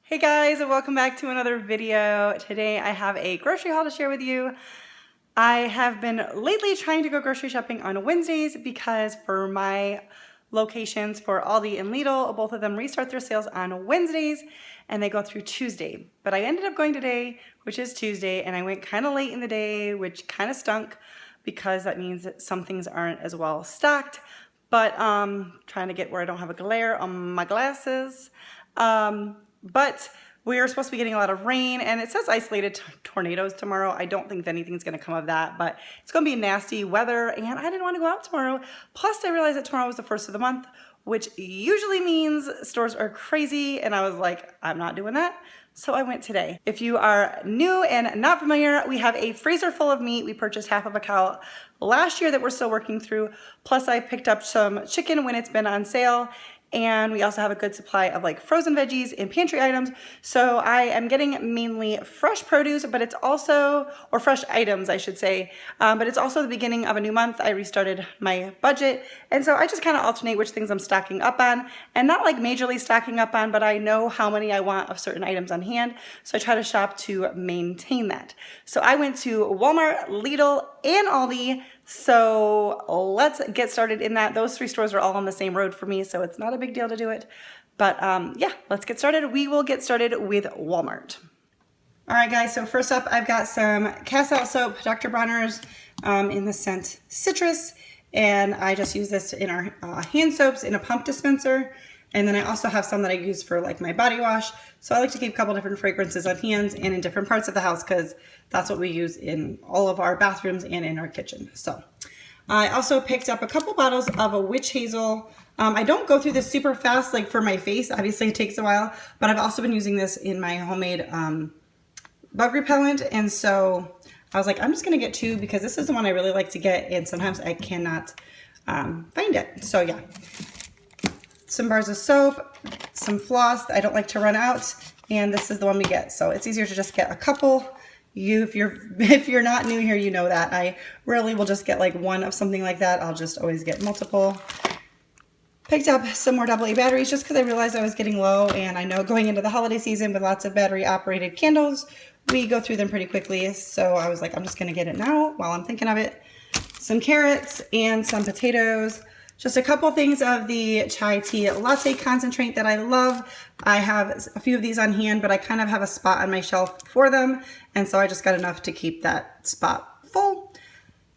Hey guys, and welcome back to another video. Today I have a grocery haul to share with you. I have been lately trying to go grocery shopping on Wednesdays because for my locations for Aldi and Lidl, both of them restart their sales on Wednesdays and they go through Tuesday. But I ended up going today, which is Tuesday, and I went kind of late in the day, which kind of stunk because that means that some things aren't as well stocked. But trying to get where I don't have a glare on my glasses. But we're supposed to be getting a lot of rain, and it says isolated tornadoes tomorrow. I don't think anything's going to come of that, but it's going to be nasty weather, and I didn't want to go out tomorrow. Plus, I realized that tomorrow was the first of the month, which usually means stores are crazy, and I was like, I'm not doing that. So I went today. If you are new and not familiar, we have a freezer full of meat. We purchased half of a cow last year that we're still working through. Plus, I picked up some chicken when it's been on sale. And we also have a good supply of like frozen veggies and pantry items. So I am getting mainly fresh produce, but it's also, or fresh items, I should say. But it's also the beginning of a new month. I restarted my budget. And so I just kind of alternate which things I'm stocking up on, and not like majorly stocking up on, but I know how many I want of certain items on hand. So I try to shop to maintain that. So I went to Walmart, Lidl, and Aldi. So let's get started in that. Those three stores are all on the same road for me, so it's not a big deal to do it. But yeah, let's get started. We will get started with Walmart. All right, guys, so first up, I've got some cast out soap, Dr. Bronner's in the scent Citrus. And I just use this in our hand soaps in a pump dispenser. And then I also have some that I use for like my body wash. So I like to keep a couple different fragrances on hands and in different parts of the house because that's what we use in all of our bathrooms and in our kitchen. So I also picked up a couple bottles of a witch hazel. I don't go through this super fast like for my face. Obviously it takes a while, but I've also been using this in my homemade bug repellent. And so I was like, I'm just going to get two because this is the one I really like to get. And sometimes I cannot find it. So yeah. Some bars of soap, some floss that I don't like to run out, and this is the one we get. So it's easier to just get a couple. If you're not new here, you know that. I rarely will just get like one of something like that. I'll just always get multiple. Picked up some more AA batteries just because I realized I was getting low, and I know going into the holiday season with lots of battery operated candles, we go through them pretty quickly. So I was like, I'm just going to get it now while I'm thinking of it. Some carrots and some potatoes. Just a couple things of the chai tea latte concentrate that I love. I have a few of these on hand, but I kind of have a spot on my shelf for them. And so I just got enough to keep that spot full.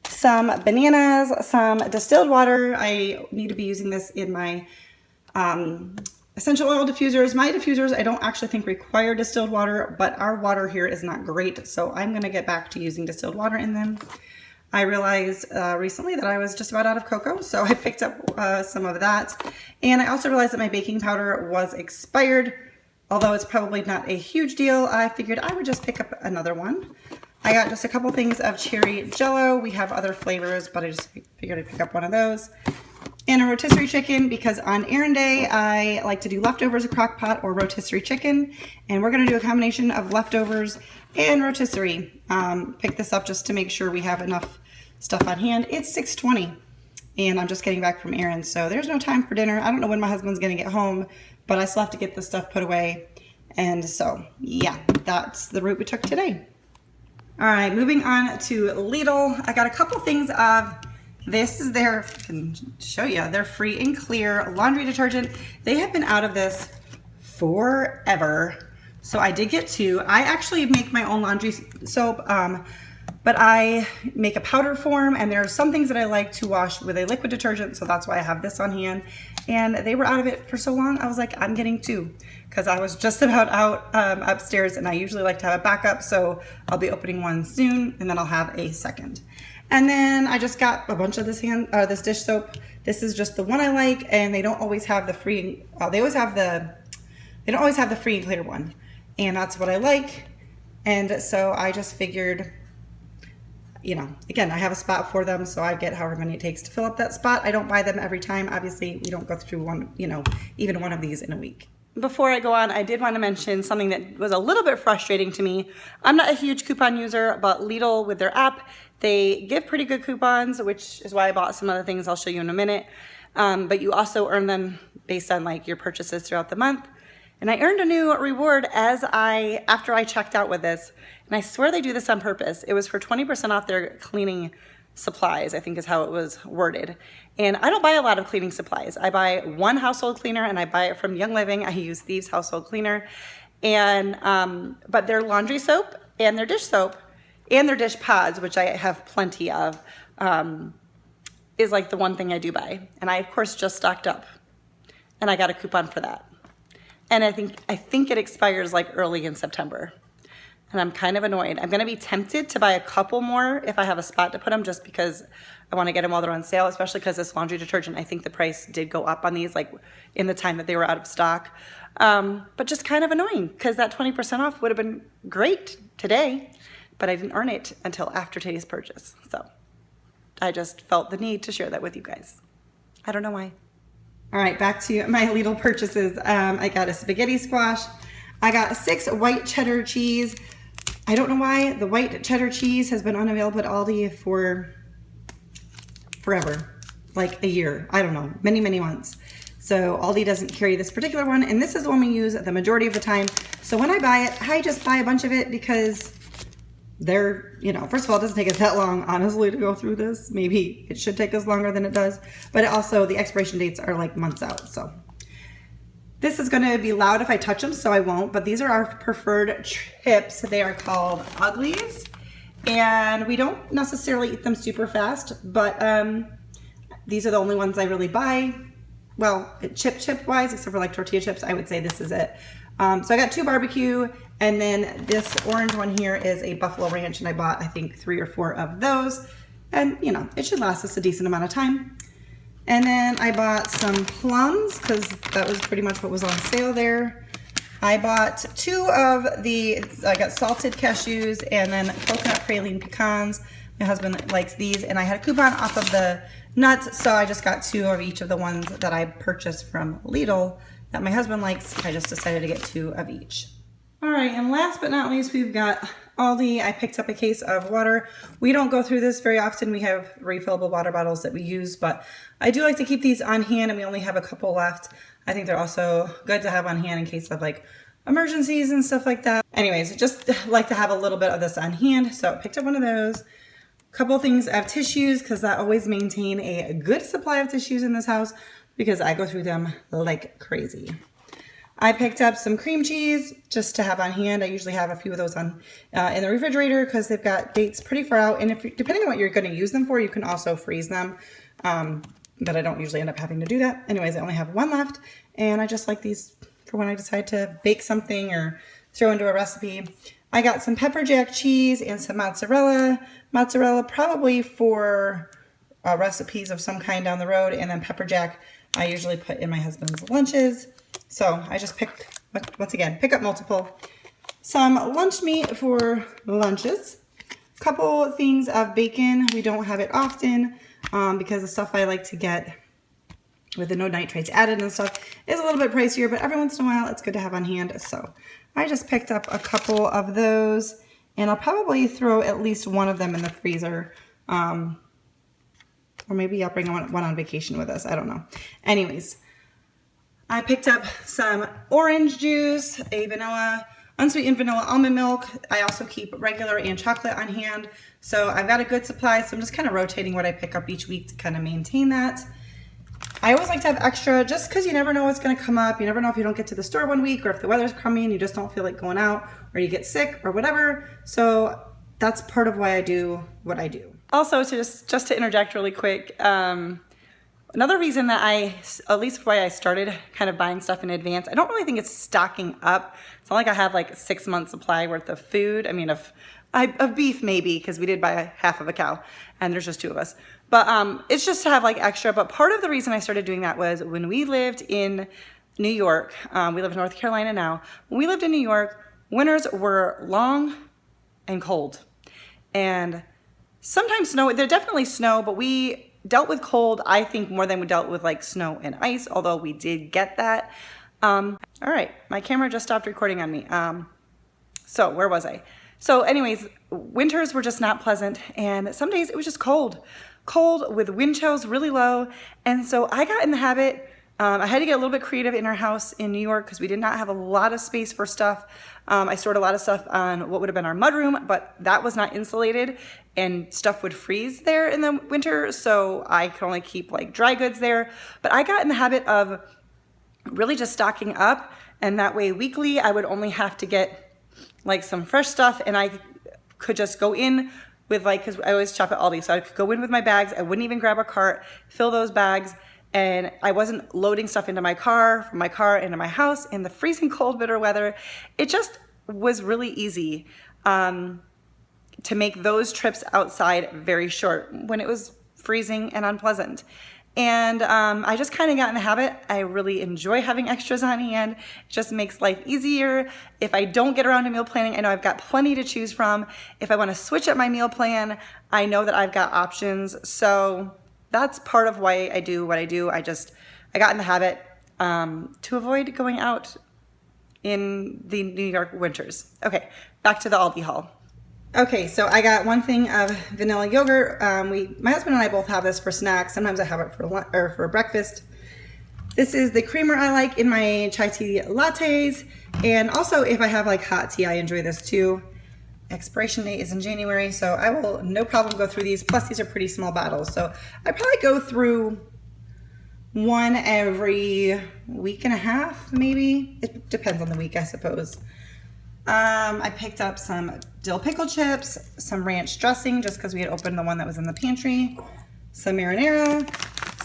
Some bananas, some distilled water. I need to be using this in my essential oil diffusers. My diffusers, I don't actually think require distilled water, but our water here is not great. So I'm going to get back to using distilled water in them. I realized recently that I was just about out of cocoa, so I picked up some of that. And I also realized that my baking powder was expired. Although it's probably not a huge deal, I figured I would just pick up another one. I got just a couple things of cherry jello. We have other flavors, but I just figured I'd pick up one of those. And a rotisserie chicken, because on errand day, I like to do leftovers, a crock pot, or rotisserie chicken. And we're going to do a combination of leftovers and rotisserie. Pick this up just to make sure we have enough stuff on hand. It's 6:20 and I'm just getting back from errands, so there's no time for dinner. I don't know when my husband's going to get home, but I still have to get this stuff put away. And so, yeah, that's the route we took today. All right, moving on to Lidl. I got a couple things of, this is their, I can show you, their free and clear laundry detergent. They have been out of this forever. So I did get two. I actually make my own laundry soap, but I make a powder form, and there are some things that I like to wash with a liquid detergent, so that's why I have this on hand. And they were out of it for so long, I was like, I'm getting two, because I was just about out upstairs, and I usually like to have a backup, so I'll be opening one soon, and then I'll have a second. And then I just got a bunch of this dish soap. This is just the one I like, and they don't always have the free. They don't always have the free and clear one, and that's what I like. And so I just figured, you know, again, I have a spot for them, so I get however many it takes to fill up that spot. I don't buy them every time. Obviously, we don't go through one, you know, even one of these in a week. Before I go on, I did want to mention something that was a little bit frustrating to me. I'm not a huge coupon user, but Lidl with their app, they give pretty good coupons, which is why I bought some other things I'll show you in a minute. But you also earn them based on like your purchases throughout the month. And I earned a new reward after I checked out with this. And I swear they do this on purpose. It was for 20% off their cleaning supplies, I think is how it was worded. And I don't buy a lot of cleaning supplies. I buy one household cleaner and I buy it from Young Living. I use Thieves household cleaner. And, but their laundry soap and their dish soap and their dish pods, which I have plenty of, is like the one thing I do buy. And I, of course, just stocked up. And I got a coupon for that. And I think it expires like early in September. And I'm kind of annoyed. I'm gonna be tempted to buy a couple more if I have a spot to put them, just because I wanna get them while they're on sale, especially because this laundry detergent, I think the price did go up on these like in the time that they were out of stock. But just kind of annoying because that 20% off would have been great today, but I didn't earn it until after today's purchase. So I just felt the need to share that with you guys. I don't know why. All right, back to my Lidl purchases. I got a spaghetti squash. I got 6 white cheddar cheese. I don't know why the white cheddar cheese has been unavailable at Aldi for forever, like a year. I don't know, many, many months. So Aldi doesn't carry this particular one, and this is the one we use the majority of the time. So when I buy it, I just buy a bunch of it because they're, you know, first of all, it doesn't take us that long, honestly, to go through this. Maybe it should take us longer than it does, but also the expiration dates are like months out, so. This is gonna be loud if I touch them, so I won't, but these are our preferred chips. They are called Uglies, and we don't necessarily eat them super fast, but these are the only ones I really buy. Well, chip wise, except for like tortilla chips, I would say this is it. So I got 2 barbecue, and then this orange one here is a Buffalo Ranch, and I bought, I think, 3 or 4 of those. And, you know, it should last us a decent amount of time. And then I bought some plums, because that was pretty much what was on sale there. I bought 2 of I got salted cashews and then coconut praline pecans. My husband likes these, and I had a coupon off of the nuts, so I just got 2 of each of the ones that I purchased from Lidl that my husband likes. I just decided to get 2 of each. All right, and last but not least, we've got Aldi. I picked up a case of water. We don't go through this very often. We have refillable water bottles that we use, but I do like to keep these on hand, and we only have a couple left. I think they're also good to have on hand in case of like emergencies and stuff like that. Anyways, just like to have a little bit of this on hand, so I picked up one of those. Couple things of tissues, because I always maintain a good supply of tissues in this house because I go through them like crazy. I picked up some cream cheese just to have on hand. I usually have a few of those on in the refrigerator because they've got dates pretty far out. And depending on what you're going to use them for, you can also freeze them. But I don't usually end up having to do that. Anyways, I only have 1 left, and I just like these for when I decide to bake something or throw into a recipe. I got some pepper jack cheese and some mozzarella. Mozzarella probably for recipes of some kind down the road, and then pepper jack I usually put in my husband's lunches. So I just pick up multiple. Some lunch meat for lunches. Couple things of bacon. We don't have it often because the stuff I like to get with the no nitrates added and stuff is a little bit pricier, but every once in a while it's good to have on hand. So I just picked up a couple of those, and I'll probably throw at least one of them in the freezer. Or maybe I'll bring one on vacation with us. I don't know. Anyways, I picked up some orange juice, a unsweetened vanilla almond milk. I also keep regular and chocolate on hand. So I've got a good supply. So I'm just kind of rotating what I pick up each week to kind of maintain that. I always like to have extra just because you never know what's going to come up. You never know if you don't get to the store one week, or if the weather's crummy and you just don't feel like going out, or you get sick or whatever. So that's part of why I do what I do. Also, just to interject really quick, another reason that at least why I started kind of buying stuff in advance, I don't really think it's stocking up. It's not like I have like 6 months supply worth of food. I mean, of beef maybe, because we did buy half of a cow and there's just 2 of us. But it's just to have like extra. But part of the reason I started doing that was when we lived in New York. We live in North Carolina now. When we lived in New York, winters were long and cold. And sometimes snow, there definitely snow, but we dealt with cold, I think, more than we dealt with like snow and ice, although we did get that. All right, my camera just stopped recording on me. So where was I? So anyways, winters were just not pleasant, and some days it was just cold with wind chills really low. And so I got in the habit I had to get a little bit creative in our house in New York because we did not have a lot of space for stuff. I stored a lot of stuff on what would have been our mudroom, but that was not insulated and stuff would freeze there in the winter. So I could only keep like dry goods there. But I got in the habit of really just stocking up, and that way weekly I would only have to get like some fresh stuff, and I could just go in with like, because I always shop at Aldi, so I could go in with my bags. I wouldn't even grab a cart, fill those bags, and I wasn't loading stuff into my car, from my car into my house in the freezing cold, bitter weather. It just was really easy to make those trips outside very short when it was freezing and unpleasant. And I just kind of got in the habit. I really enjoy having extras on hand. It just makes life easier. If I don't get around to meal planning, I know I've got plenty to choose from. If I want to switch up my meal plan, I know that I've got options. So that's part of why I do what I do. I got in the habit to avoid going out in the New York winters. Okay, back to the Aldi haul. Okay, so I got one thing of vanilla yogurt. My husband and I both have this for snacks. Sometimes I have it for breakfast. This is the creamer I like in my chai tea lattes. And also if I have like hot tea, I enjoy this too. Expiration date is in January, so I will no problem go through these. Plus these are pretty small bottles. So I probably go through one every week and a half, maybe. It depends on the week, I suppose. I picked up some dill pickle chips, some ranch dressing, just because we had opened the one that was in the pantry, some marinara,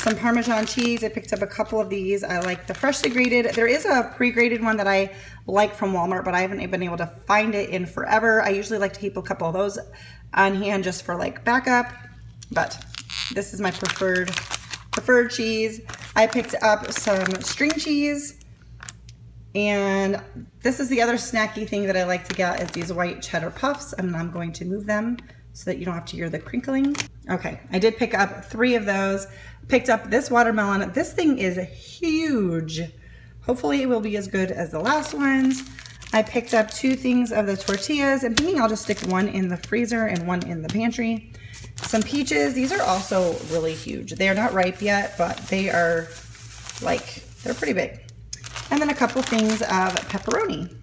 some Parmesan cheese. I picked up a couple of these. I like the freshly grated. There is a pre-grated one that I like from Walmart, but I haven't been able to find it in forever. I usually like to keep a couple of those on hand just for like backup, but this is my preferred cheese. I picked up some string cheese. And this is the other snacky thing that I like to get is these white cheddar puffs, and I'm going to move them so that you don't have to hear the crinkling. Okay, I did pick up 3 of those. Picked up this watermelon. This thing is huge. Hopefully it will be as good as the last ones. I picked up 2 things of the tortillas. I'm thinking I'll just stick one in the freezer and one in the pantry. Some peaches. These are also really huge. They are not ripe yet, but they are they're pretty big. And then a couple things of pepperoni,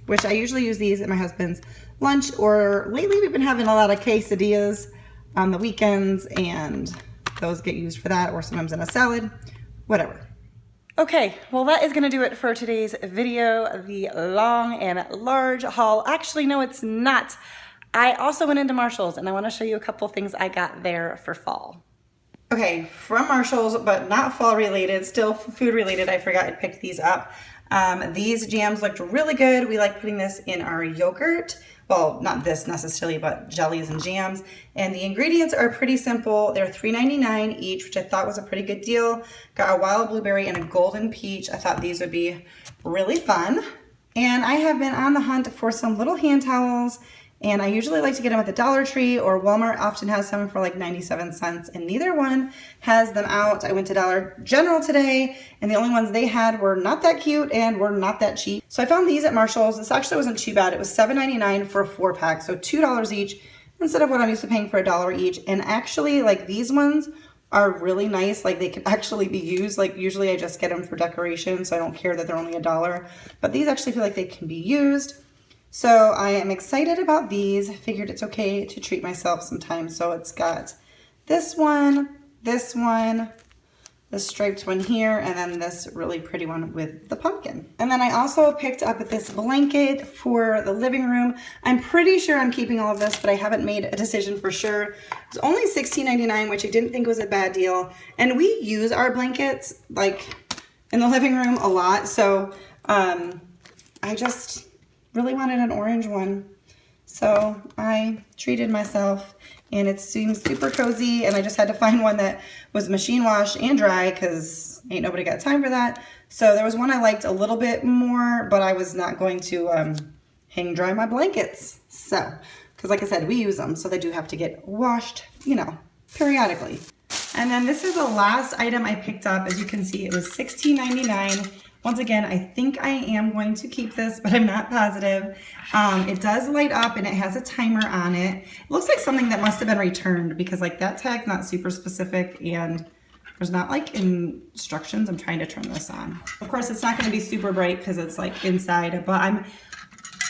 which I usually use these at my husband's lunch, or lately we've been having a lot of quesadillas on the weekends, and those get used for that, or sometimes in a salad, whatever. Okay, well that is gonna do it for today's video, the long and large haul. Actually, no, it's not. I also went into Marshall's, and I wanna show you a couple things I got there for fall. Okay, from Marshall's, but not fall related, still food related. I forgot I picked these up. These jams looked really good. We like putting this in our yogurt. Well, not this necessarily, but jellies and jams. And the ingredients are pretty simple. They're $3.99 each, which I thought was a pretty good deal. Got a wild blueberry and a golden peach. I thought these would be really fun. And I have been on the hunt for some little hand towels, and I usually like to get them at the Dollar Tree, or Walmart often has some for like 97 cents, and neither one has them out. I went to Dollar General today, and the only ones they had were not that cute and were not that cheap. So I found these at Marshall's. This actually wasn't too bad. It was $7.99 for a 4-pack, so $2 each instead of what I'm used to paying for $1 each. And actually, like, these ones are really nice. Like, they can actually be used. Like, usually I just get them for decoration, so I don't care that they're only $1. But these actually feel like they can be used. So I am excited about these. I figured it's okay to treat myself sometimes. So it's got this one, the striped one here, and then this really pretty one with the pumpkin. And then I also picked up this blanket for the living room. I'm pretty sure I'm keeping all of this, but I haven't made a decision for sure. It's only $16.99, which I didn't think was a bad deal. And we use our blankets like in the living room a lot. So I just really wanted an orange one, so I treated myself, and it seems super cozy, and I just had to find one that was machine wash and dry because ain't nobody got time for that. So there was one I liked a little bit more, but I was not going to hang dry my blankets. So, because like I said, we use them, so they do have to get washed, you know, periodically. And then this is the last item I picked up. As you can see, it was $16.99. Once again, I think I am going to keep this, but I'm not positive. It does light up, and it has a timer on it. It looks like something that must have been returned, because like that tag's not super specific, and There's not like instructions. I'm trying to turn this on. Of course, it's not going to be super bright because it's like inside, but I'm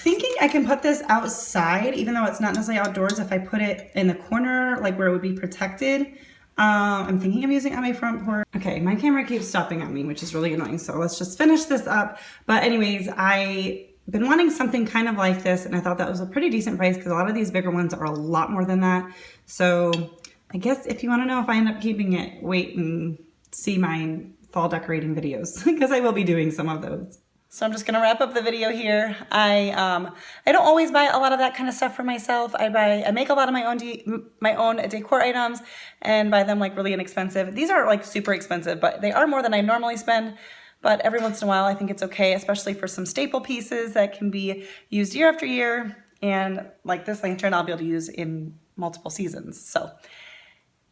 thinking I can put this outside, even though it's not necessarily outdoors. If I put it in the corner, like where it would be protected, I'm thinking of using it on my front porch. Okay, my camera keeps stopping on me, which is really annoying. So let's just finish this up. But anyways, I've been wanting something kind of like this, and I thought that was a pretty decent price because a lot of these bigger ones are a lot more than that. So I guess if you want to know if I end up keeping it, wait and see my fall decorating videos because I will be doing some of those. So I'm just gonna wrap up the video here. I don't always buy a lot of that kind of stuff for myself. I make a lot of my own decor items and buy them like really inexpensive. These aren't like super expensive, but they are more than I normally spend. But every once in a while, I think it's okay, especially for some staple pieces that can be used year after year. And like this lantern, I'll be able to use in multiple seasons. So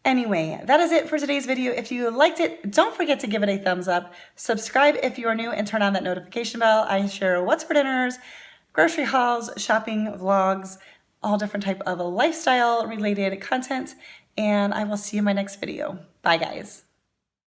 anyway, that is it for today's video. If you liked it, don't forget to give it a thumbs up. Subscribe if you are new and turn on that notification bell. I share what's for dinners, grocery hauls, shopping vlogs, all different type of lifestyle related content. And I will see you in my next video. Bye guys.